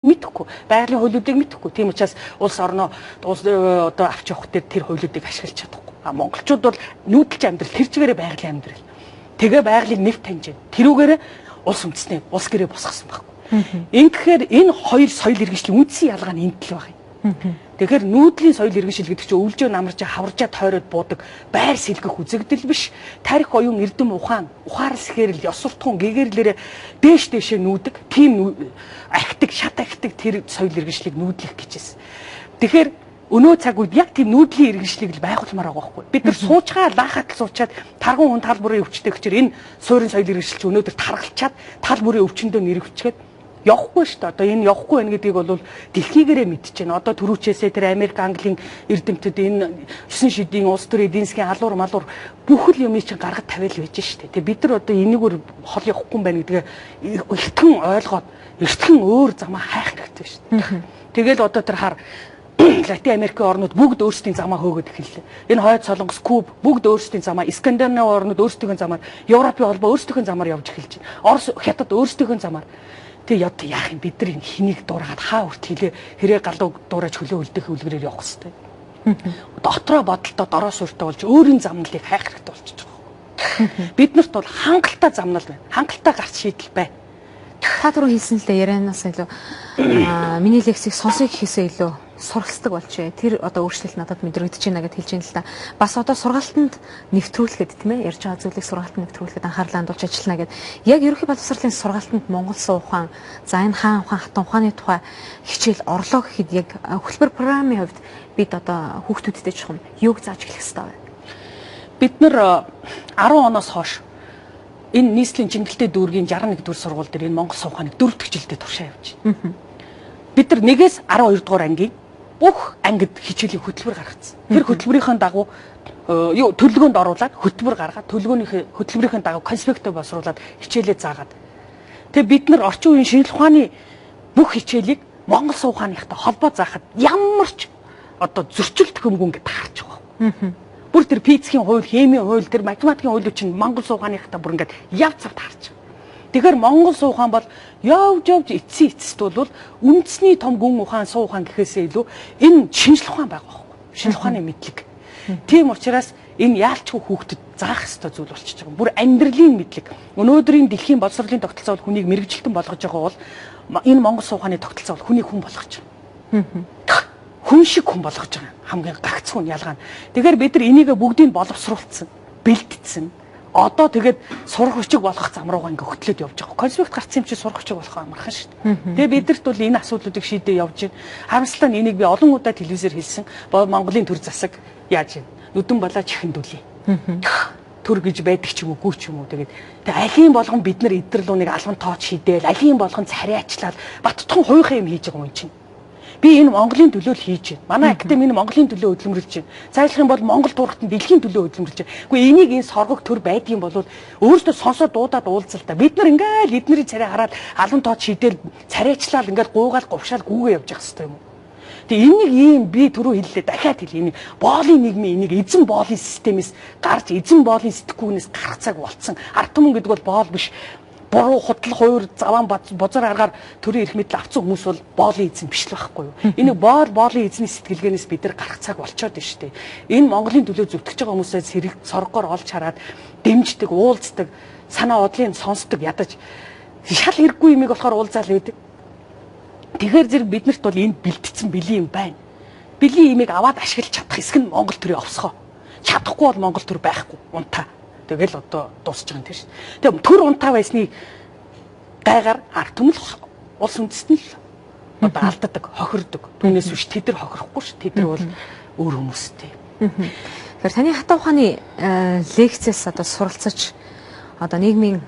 мэдэхгүй. Байгалийн хуулиудыг мэдэхгүй. Тийм учраас улс орноо одоо авч явах тэр хуулиудыг ашиглаж чадахгүй. Монголчууд бол нүүдэлж амьдрал тэр чигээрээ байгалийн амьдрал. Тэгээ байгалыг нэвт таньж байна. Тэрүүгээрээ улс үндэснээ улс гэрээ босгосон байхгүй. Ингэхээр энэ хоёр соёл иргэншлийн үндсэн ялгаа нь энд л байна. Тэгэхээр нүүдлийн соёл иргэншил гэдэг чинь өвлжөө намарж хаваржаа тойроод буудаг байр сэлгэх үзэгдэл биш. Тарих оюун эрдэм ухаарс хэрэл ёс суртахуун гэгэрлэрээ дээшээ нүүдэг. Тийм ахтаг шат ахтаг тэр соёл иргэншлийг нүүдлэх гэжсэн. Тэгэхээр өнөө цаг үед яг тийм нүүдлийн иргэншлийг л байгуулмаар байгаа байхгүй. Бид нар суучгаа лаахад суучаад таргун хүн тал бүрийн өвчтэй гэчээр энэ суурин соёл иргэншилч өнөөдөр таргалчаад тал бүрийн өвчнөдөө нэрвчгээд явахгүй шүү дээ. Одоо энэ явахгүй байх гэдгийг бол дэлхийгээрээ мэдчихэж байна. Одоо түрүүчээсээ тэр Америк, Английн эрдэмтэд энэ 9 шидийн улс төр эдийн засгийн алуур малуур бүх л юмыг чинь гаргаж тавиал байж шүү дээ. Тэгээ бид нар одоо энийгээр хол явахгүй юм байна гэдгээ эртхэн ойлгоод эртхэн өөр замаа хайх хэрэгтэй шүү дээ. Тэгэл одоо тэр хар Латин Америкийн орнууд бүгд өөрсдийн замаа хөөгд эхэллээ. Энэ хойд солонгос, Куб бүгд өөрсдийн замаа, Скандинавын орнууд өөрсдийн замаар, Европын холбоо өөрсдийн замаар явж эхэлж байна. Орос, Хятад өөрсдийн замаар. Тэг яд яах юм бид нар энэ хэнийг дуурайгаад хаа хүрт хилээ хэрэг галуу дуурайж хөлөө үлдэх үлгэрээр явах хэвээр. Дотроо бодолтой дороо сууртай болж өөрийн замналыг хайх хэрэгтэй болчихж байгаа. Биднэрт бол хангалттай замнал байна. Хангалттай гарц шийдэл бай. Та түрүү хэлсэн л дээ ярианаас илүү миний лекцийг сонсох гэхээсээ илүү суралцдаг болжээ. Тэр одоо өөрчлөлт надад мэдрэгдэж байна гэдээ хэлж байна л да. Бас одоо сургалтанд нэвтрүүлэхэд тийм ээ ярьж байгаа зүйлийг сургалтанд нэвтрүүлэхэд анхаарлаа хандуулж ажиллана гэдэг. Яг ерөнхий боловсролын сургалтанд Монгол суу ухаан, за энэ хаан ухаан, хатан ухааны тухай хичээл орлоо гэхэд яг хөтөлбөр программын хувьд бид одоо хүүхдүүдтэй чухам юуг зааж эхлэх ёстой вэ? Бид нар 10 оноос хойш энэ нийслэлийн чимгэлтэй дүүргийн 61 дугаар сургууль дээр энэ Монгол суу ухааныг 4 дахь жилдээ туршаа явж байна. Бид нар 1-ээс 12 дугаар ангийн бүх ангид хичээлийн хөтөлбөр гаргацсан. Тэр хөтөлбөрийн дагуу төлөвлөгөөнд оруулаад хөтөлбөр гаргаад хөтөлбөрийн дагуу конспектоо босруулад хичээлээ заагаад. Тэгээ бид нар орчин үеийн шинжлэх ухааны бүх хичээлийг Монгол суу ухааныхтай холбоо заахад ямар ч одоо зөрчилт хөмгөн гэдээ харж байгаа. Бүр тэр физикийн хууль, химийн хууль, тэр математикийн хууль чинь Монгол суу ухааныхтай бүр ингээд яв цавд харж байгаа. Тэгэхээр Монгол суу ухаан бол явж эцсийн эцэст бол үндэсний том гүн ухаан, суу ухаан гэхээсээ илүү энэ шинжлэх ухаан байгаа байхгүй. Шинжлэх ухааны мэдлэг. Тийм учраас энэ яалчгүй хүүхдэд заах ёстой зүйл болчихж байгаа. Бүр амьдралын мэдлэг. Өнөөдрийн дэлхийн боловсролын тогтолцоо бол хүнийг мэрэгжилтэн болгож байгаа бол энэ Монгол суу ухааны тогтолцоо бол хүнийг хүн болгож байгаа. Хүн шиг хүн болгож байгаа. Хамгийн гагц хүн ялгаа. Тэгэхээр бид нар энийг бүгдийг боловсруулсан, бэлдсэн. Одоо тэгээд сурах хүчиг болох зам руугаа ингээ хөтлөд явж байгаа. Конспект гарсан юм чи сурах хүчиг болох амархан шүү дээ. Тэгээ бидэрт бол энэ асуудлуудыг шийдээ явж байна. Харамсалтай нь энийг би олон удаа телевизээр хэлсэн. Монголын төр засаг яаж байна? Нүдэн балаа чихэндүүлээ. Төр гэж байдаг ч юм уу, гүү ч юм уу. Тэгээд алийн болгон бид нар эдгэрлүүнийг албан тооч шийдээл, алийн болгон царайчлаад баттхан хуйхан юм хийж байгаа юм чинь. Би энэ Монголын төлөө л хийж байна. Манай академи энэ Монголын төлөө хөдөлмөрлөж байна. Цаашлах юм бол Монгол дургатан дэлхийн төлөө хөдөлмөрлөж байна. Гэхдээ энийг энэ соргог төр байдгийн бол өөрөөсөө сонсоод дуудаад уулзалтаа. Бид нар ингээл эднэрийн царай хараад алан тоод шидэл царайчлал ингээл гуугаал говшаал гүүгээ явж явах хэрэгтэй юм уу? Тэгээ энийг ийм би түрүү хэллээ дахиад хэлье. Энийг боолын нийгмийн энийг эзэн боолын системээс гарч эзэн боолын сэтгүүнээс гарах цаг болцсон. Ард түмэн гэдэг бол боол биш. Буруу худал хуур заван бозор аргаар төрийн эрх мэдэл авсан хүмүүс бол боолын эзэн биш л байхгүй юу. Энийг боолын эзний сэтгэлгээнээс бид нар гарах цаг болчоод байна шүү дээ. Энэ Монголын төлөө зүтгэж байгаа хүмүүсээс хэрэг соргоор олж хараад дэмждэг, уулздаг, санаа бодлын сонсдог ядаж шал хэрэггүй юмыг болохоор уулзаал байдаг. Тэгэхээр зэрэг биднэрт бол энэ бэлтгэсэн бэлэн юм байна. Бэлэн имийг аваад ашиглаж чадах хэсэг нь Монгол төрийн овсгоо. Чадахгүй бол Монгол төр байхгүй. Унтаа. Тэгэл одоо дуусч байгаа юм тийм шүү. Тэгээ төр унтаа байсны гайгаар ард түмэл улс үндэстэн л одоо алддаг, хохирдог. Түүнээс биш тэд нар хохирохгүй ш. Тэд нар бол өөр хүмүүстэй. Тэгэхээр таны хатан ухааны лекцээс одоо суралцаж одоо нийгмийн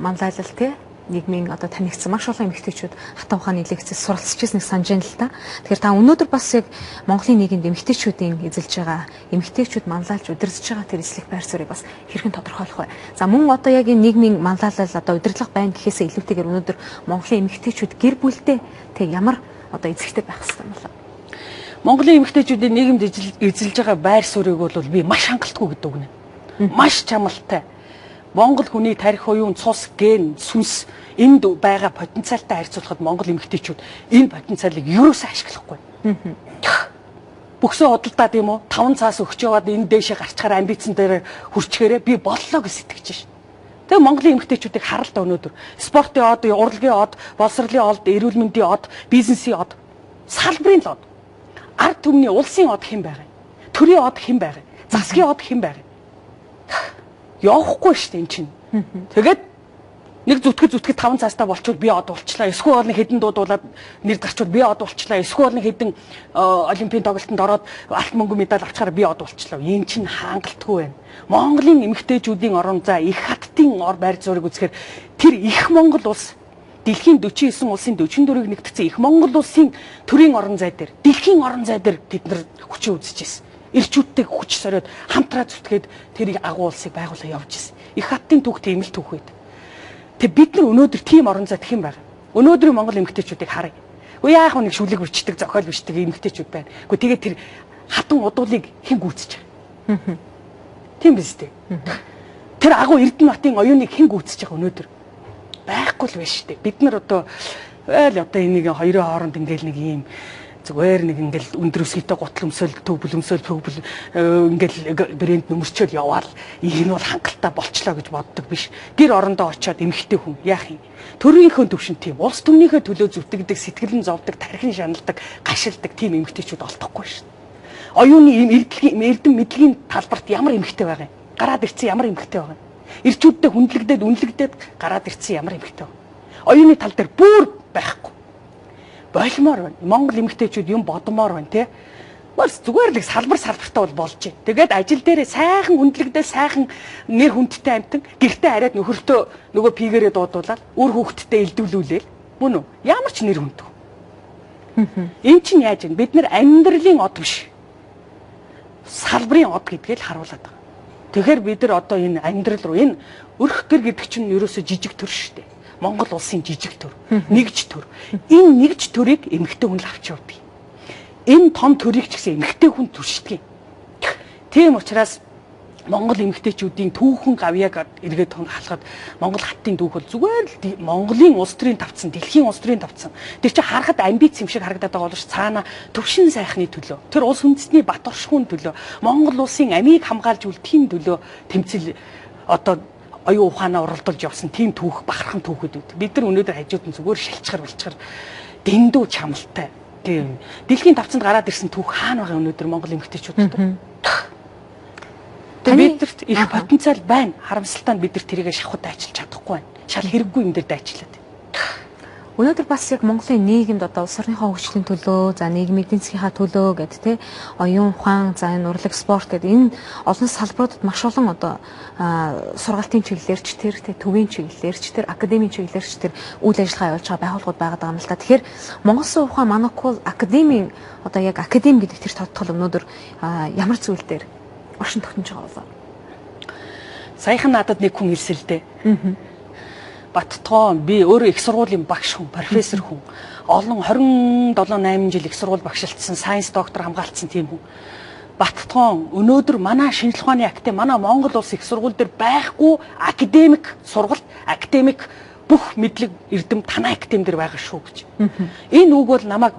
манлайлал тий нийгмийн одоо танигдсан маш олон эмэгтэйчүүд хатан ухааны лекцээс суралцж ирснийг санаж байна л да. Тэгэхээр та өнөөдөр бас яг Монголын нийгэмд эмэгтэйчүүдийн эзэлж байгаа эмэгтэйчүүд манлайлж удирдах байгаа тэр эслэх байр суурийг бас хэрхэн тодорхойлох вэ? За мөн одоо яг энэ нийгмийн манлайлал одоо удирдлага байна гэхээсээ илүүтэйгээр өнөөдөр Монголын эмэгтэйчүүд гэр бүлдээ тэг ямар одоо эзэгтэй байх хэрэгтэй юм бол Монголын эмэгтэйчүүдийн нийгэмд эзэлж байгаа байр суурийг бол би маш хангалтгүй гэдэг үг нэ. Маш чамалтай. Монгол хүний тарих оюун цус ген сүнс энд байгаа потенциалтай харьцуулахад Монгол эмэгтэйчүүд энэ потенциалыг юусаа ашиглахгүй. Бөксөө худалдаа тийм үү 5 цаас өгч яваад энэ дээшээ гарчхаар амбицэн дээр хүрчгээрээ би боллоо гэж сэтгэж шин. Тэгээ Монголын эмэгтэйчүүдийг харалт өнөөдөр спортын од, урлагийн од, боловсролын од, эрүүл мэндийн од, бизнесийн од, салбарын од, ард түмний улсын од хэн байгаа юм? Төрийн од хэн байгаа юм? Засгийн од хэн байгаа юм? Явахгүй шүү дээ эн чинь. Тэгээд нэг зүтгэж 5 цаастаа болчихвол би од болчлаа. Эсвэл нэг хэдэн дуудуулаад нэр гарчвал би од болчлаа. Эсвэл нэг хэдэн олимпийн тоглолтод ороод алт мөнгө медаль авчаар би од болчлаа. Энэ чинь хаангалтгүй байна. Монголын эмэгтэйчүүдийн орон зай их хаттын ор байр суурийг үзэхээр тэр их Монгол улс дэлхийн 49 улсын 44-ийг нэгтгэсэн их Монгол улсын төрийн орон зай дээр дэлхийн орон зай дээр бид нар хүчээ үзэж ирсэн. Ирчүүдтэй хүч сориод хамтраа зүтгээд тэр агуу улсыг байгуулаа явж ирсэн. Их хаттын түүх тийм л түүх байд. Тэг бид нар өнөөдөр тийм орон зай тхэн байгаа. Өнөөдрийн Монгол эмэгтэйчүүдийг харъя. Үгүй яах вэ нэг шүлэг бичдэг, зохиол бичдэг эмэгтэйчүүд байна. Үгүй тэгээд тэр хатан удуулыг хэн гүйцэж байгаа. Тийм биз дээ. Тэр агуу Эрдэнэбатын оюуныг хэн гүйцэж байгаа өнөөдөр. Байхгүй л байна шүү дээ. Бид нар одоо энийг хоёрын хооронд ингээл нэг юм зүгээр нэг ингээл өндөр өсгийтэй гутал өмсөөл төв бүлэмсөөл ингээл брэнд нөмөрчөөл яваал энэ бол хангалттай болчлоо гэж боддог биш. Гэр орондоо очиод эмэгтэй хүн яах юм? Төрийнхөө төвшин тийм улс түмнийхээ төлөө зүтгэдэг, сэтгэлэн зовдөг, тархин шаналдаг, гашилдаг тийм эмэгтэйчүүд олдохгүй шүү дээ. Оюуны ийм эрдэм мэдлэгийн талбарт ямар эмэгтэй байгаа юм? Гараад ирсэн ямар эмэгтэй байгаа юм? Ирчүүдтэй үнэлэгдээд гараад ирсэн ямар эмэгтэй байгаа юм? Оюуны тал дээр бүр байхгүй. Болмоор байна. Монгол эмэгтэйчүүд юм бодмоор байна тий. Бас зүгээр л салбартаа бол болж байна. Тэгээд ажил дээрээ сайхан үнэлэгдээ сайхан нэр хүндтэй амтан гэртээ хараад нөхөртөө нөгөө пигээрээ дуудуулаад үр хүүхдтэй илдүүлүүлээл мөн үү? Ямар ч нэр хүндтэй. Энд чинь яаж вэ? Бид нар амьдралын од биш. Салбарын од гэдгээ л харуулдаг байгаа. Тэгэхээр бид нар одоо энэ амьдрал руу энэ өрх гэр гэдэг чинь ерөөсө жижиг төр шүү дээ. Монгол улсын жижиг төр, нэгж төр. Энэ нэгж төрийг эмэгтэй хүн л авч явдаг. Энэ том төрийг ч гэсэн эмэгтэй хүн төршдөг. Тийм учраас Монгол эмэгтэйчүүдийн түүхэн гавьяаг эргээд халахад Монгол хаттын түүх бол зүгээр л Монголын улс төрийн тавцсан, дэлхийн улс төрийн тавцсан. Тэр чинь харахад амбиц юм шиг харагдаад байгаа боловч цаана төвшин сайхны төлөө, тэр улс үндэстний бат оршихуйн төлөө, Монгол улсын амийг хамгаалж үлдэхийн төлөө тэмцэл одоо оюун ухаанаа уралдуулж явсан тийм түүх бахархан түүхүүд үүд. Бид нар өнөөдөр хажууд нь зүгээр шилчгэр дэндүү чамлтай. Тийм. Дэлхийн тавцанд гараад ирсэн түүх хаана байгаа өнөөдөр Монгол эмэгтэйчүүд. Бидэрт их потенциал байна. Харамсалтай нь бид нар тэрийг шавхад ажиллаж чадахгүй байна. Шал хэрэггүй юм дээр дайчлаад. Өнөөдөр бас яг Монголын нийгэмд одоо улс орныхоо хөгжлийн төлөө, за нийгмийн эдийн засгийнхаа төлөө гэдэг те оюун ухаан, за энэ урлаг, спорт гэдэг энэ олон салбаруудад маш олон одоо сургалтын чиглэлээрч тэр те төвийн чиглэлээрч тэр академийн чиглэлээрч тэр үйл ажиллагаа явуулж байгаа байгууллагууд байгаа юм л та. Тэгэхээр Монгол Улсын ухаан Манукул академийн одоо яг академи гэдэг тэр тодтол өнөөдөр ямар зүйл дээр оршин тогтнож байгаа болов? Саяхан надад нэг хүн ирсэн л дээ. Баттон би өөрөө их сургуулийн багш хүн, профессор хүн. Олон 27-8 жил их сургууль багшилтсан, сайенс доктор хамгаалцсан тийм хүн. Баттон өнөөдөр манай шинжлэх ухааны академи, манай Монгол улс их сургууль дээр байхгүй академик сургалт, академик бүх мэдлэг эрдэм танай академи дээр байгаа шүү гэж. Энэ үг бол намайг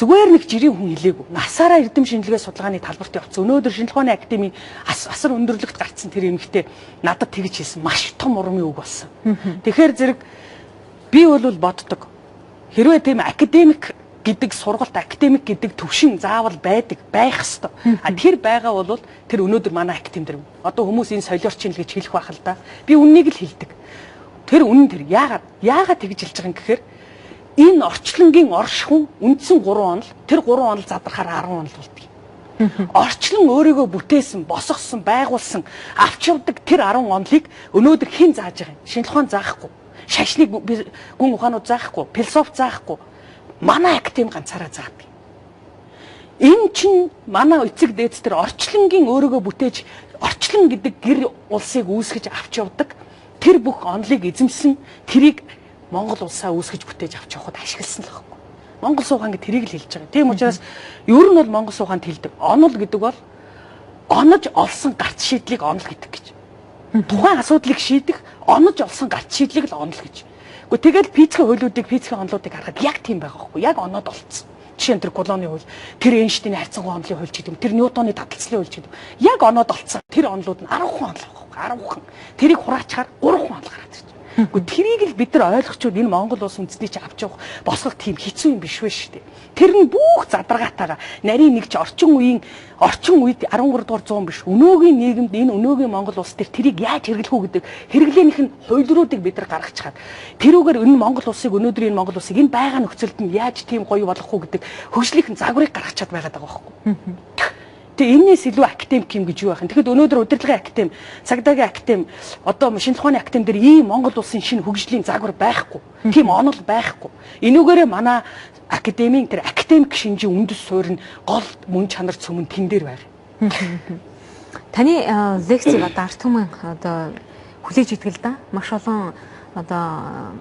зүгээр нэг жирийн хүн хэлээгүй. Насаараа эрдэм шинжилгээ судалгааны талбарт явцсан. Өнөөдөр шинжлэх ухааны академи асар өндөрлөгт гарцсан тэр эмэгтэй надад тэгж хэлсэн. Маш том урмын үг болсон. Тэгэхээр зэрэг би бол боддог. Хэрвээ тийм академик гэдэг сургалт, академик гэдэг төвшин заавал байдаг, байх ёстой. Тэр байгаа бол тэр өнөөдөр манай академи дээр. Одоо хүмүүс энэ солиорчин л гэж хэлэх байх л да. Би үннийг л хэлдэг. Тэр үнэн тэр. Яагаад тэгж хэлж байгаа юм гэхээр энэ орчлонгийн оршихуун үндсэн 3 онол, тэр 3 онол задрахаар 10 онол болдог. Орчлон өөрийгөө бүтээсэн, босгосон, байгуулсан, авч явдаг тэр 10 онолыг өнөөдөр хэн зааж байгаа юм? Шинжлэх ухаан заахгүй, шашны гүн ухаанууд заахгүй, философи заахгүй. Манай академи ганцаараа заадаг. Энэ чинь манай эцэг дээдс тэр орчлонгийн өөрийгөө бүтээж, орчлон гэдэг гэр улсыг үүсгэж авч явдаг. Тэр бүх онолыг эзэмсэн, тэрийг Монгол улсаа үүсгэж бүтээж авч явахад ашигласан л байхгүй. Монгол Улсын ухаан гэдэг тэрийг л хэлж байгаа. Тийм учраас ер нь бол Монгол Улсын ухаанд хэлдэг. Онол гэдэг бол онож олсон гарц шийдлийг онол гэдэг гэж. Тухайн асуудлыг шийдэх, онож олсон гарц шийдлийг л онол гэж. Гэхдээ тэгэл физикийн хуйлуудыг, физикийн онолуудыг харахад яг тийм байгаа байхгүй. Яг оноод олцсон. Жишээ нь тэр Кулоны хууль, тэр Эйнштейний харьцангуй онолын хууль ч гэдэг юм, тэр Ньютоны таталцлын хууль ч гэдэг юм. Яг оноод олцсон. Тэр онолууд нь 10 хүн онол байхгүй. 10 хүн. Тэрийг хураачаар 3 хүн онол гараад ирж байна. Гэхдээ тэрийг л бид нар ойлгочвол энэ Монгол улс үндэсний чи авч явах босгох тийм хэцүү юм биш вэ шүү дээ. Тэр нь бүх задаргаатайгаа нарийн нэг ч орчин үед 13 дугаар 100 биш. Өнөөгийн нийгэмд энэ өнөөгийн Монгол улс дээр тэрийг яаж хэрэглэх үү гэдэг хэрэглээнийх нь хуйлруудыг бид нар гаргаж чаад тэрүүгээр энэ Монгол улсыг өнөөдөр энэ Монгол улсыг энэ байгаа нөхцөлд нь яаж тийм гоё болгох үү гэдэг хөгжлийнхэн загварыг гаргаж чад байгаад байгаа байхгүй. Тэгээ энэс илүү академик юм гэж юу байх юм. Тэгэхэд өнөөдөр удирдлагын академи, цагдаагийн академи, одоо шинжилгээ ухааны академи дээр ийм Монгол улсын шинэ хөгжлийн загвар байхгүй. Тийм онол байхгүй. Энүүгээрээ манай академийн тэр академик шинжийн үндэс суурь нь гол мөн чанар цөмөн тэн дээр байна. Таны лекцийг одоо ард түмэн одоо хүлээж идэгэл да. Маш олон одоо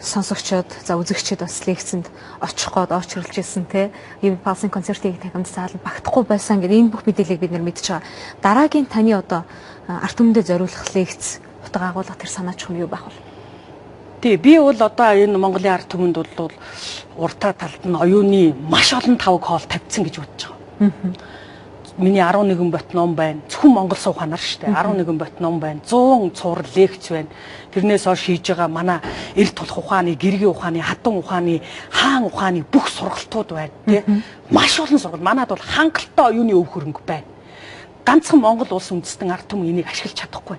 сонсогчдод, за үзэгчид бас лекцэнд очих гээд очролж ирсэн те. Ийм Палсын концертыг тахимд зааланд багтахгүй байсан гэдэг энэ бүх мэдээллийг бид нар мэдж байгаа. Дараагийн таны одоо ард түмэндээ зориулах лекц утга агуулга тэр санаач юм юу байх вэ? Тий, би бол одоо энэ Монголын ард түмэнд бол уртаа талд нь оюуны маш олон тавг хоол тавьсан гэж бодож байгаа. Миний 11 бот ном байна. Зөвхөн Монгол суух ханаар шүү дээ. 11 бот ном байна. 100 цуврал лекц байна. Тэрнээс хойш хийж байгаа манай эрт тулах ухааны, гэргийн ухааны, хатан ухааны, хаан ухааны бүх сургалтууд байна. Тэ? Маш олон сургалт. Манад бол хангалттай оюуны өв хөрөнгө байна. Ганцхан Монгол улс үндэстэн ард түмэн энийг ашиглаж чадахгүй.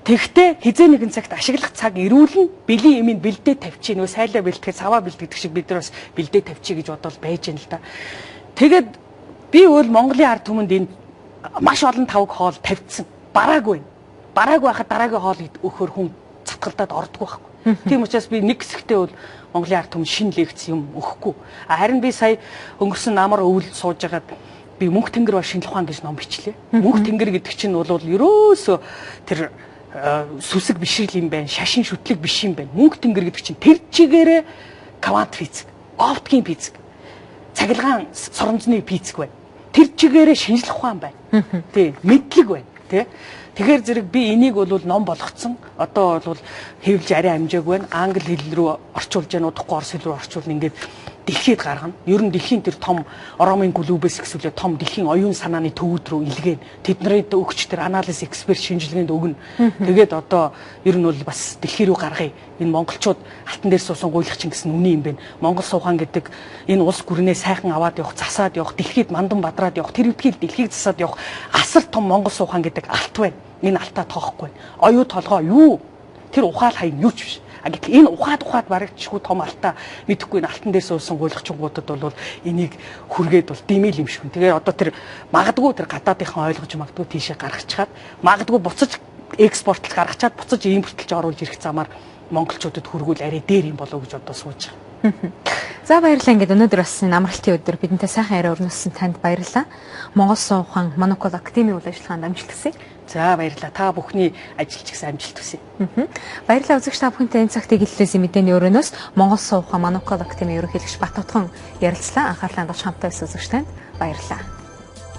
Тэгтээ хизээ нэгэн цагт ашиглах цаг ирүүлэн бэлгийн эмийг бэлдээ тавьчих. Нөө сайлаа бэлтгэхэд саваа бэлтгэдэг шиг бид нар бас бэлдээ тавьчих гэж бодвол байж юм л да. Тэгээд би бол Монголын ард түмэнд энэ маш олон тавг хоол тавьдсан. Бараагүй. Бараагүй байхад дараагийн хоол өгөхөр хүн цатгалдаад ордгоо байхгүй. Тийм учраас би нэг хэсэгтээ бол Монголын ард түмэнд шинэ лекц юм өгөхгүй. Харин би сая өнгөрсөн намар өвөл сууж байгаад би Мөнх тэнгэр ба шинжлэх ухаан гэж ном бичлээ. Мөнх тэнгэр гэдэг чинь бол ерөөсөө тэр сүсэг бишрэл юм байна, шашин шүтлэг биш юм байна. Мөнх тэнгэр гэдэг чинь тэр чигээрээ квант физик, оптикийн физик, цахилгаан соромжны физик байна. Тэр чигээрээ шинжлэх ухаан байна. Тий, мэдлэг байна, тий. Тэгэхээр зэрэг би энийг бол ном болгоцсон. Одоо бол хэвлж арай амжаагүй байна. Англи хэл рүү орчуулж яана, удахгүй орос хэл рүү орчуулна ингээд дэлхийд гаргана. Ер нь дэлхийн тэр том Ромын глобус гэсвэлээ том дэлхийн оюун санааны төвүүд рүү илгээн. Тэднэрийн өгч тэр анализ эксперт шинжилгээнд өгнө. Тэгээд одоо ер нь бол бас дэлхий рүү гаргая. Энэ монголчууд алтан дээр суусан гуйлах чинь гэсэн үний юм бэ. Монгол суухан гэдэг энэ улс гүрнээ сайхан аваад явах, засаад явах, дэлхийд мандан бадраад явах, тэр үдгийг дэлхийг засаад явах асар том монгол суухан гэдэг алт байна. Энэ алтаа тоохгүй. Оюу толгоо юу? Тэр ухаал хаяг юу ч биш. Гэтэл энэ ухаад барагдчихгүй том алтаа мэдэхгүй энэ алтан дээр суусан гуйлагчгуудад бол энийг хүргээд бол димэл юм шиг. Тэгээ одоо тэр магадгүй тэр гадаадынхан ойлгож магадгүй тийшээ гаргачихад магадгүй буцаж экспортлол гаргачаад буцаж импортлж оруулж ирэх замаар монголчуудад хүргүүл арай дээр юм болов гэж одоо сууж байгаа. За баярлалаа. Ингээд өнөөдөр бас энэ амралтын өдөр бидэнтэй сайхан яриа өрнөсөн танд баярлалаа. Монгол суух ухаан Монокол академийн үйл ажиллагаанд амжилт хүсье. За баярлалаа. Та бүхний ажилч гэсэн амжилт хүсье. Баярлалаа үзэгч та бүхэнтэй энэ цагтыг илэрхийлсэн мэдээний өрөөнөөс Монгол суух ухаан Монокол академийн ерөнхийлөгч Бат Утган ярилцлаа. Анхаарлаа хандуулж хамтаа байсан үзэгч танд баярлалаа.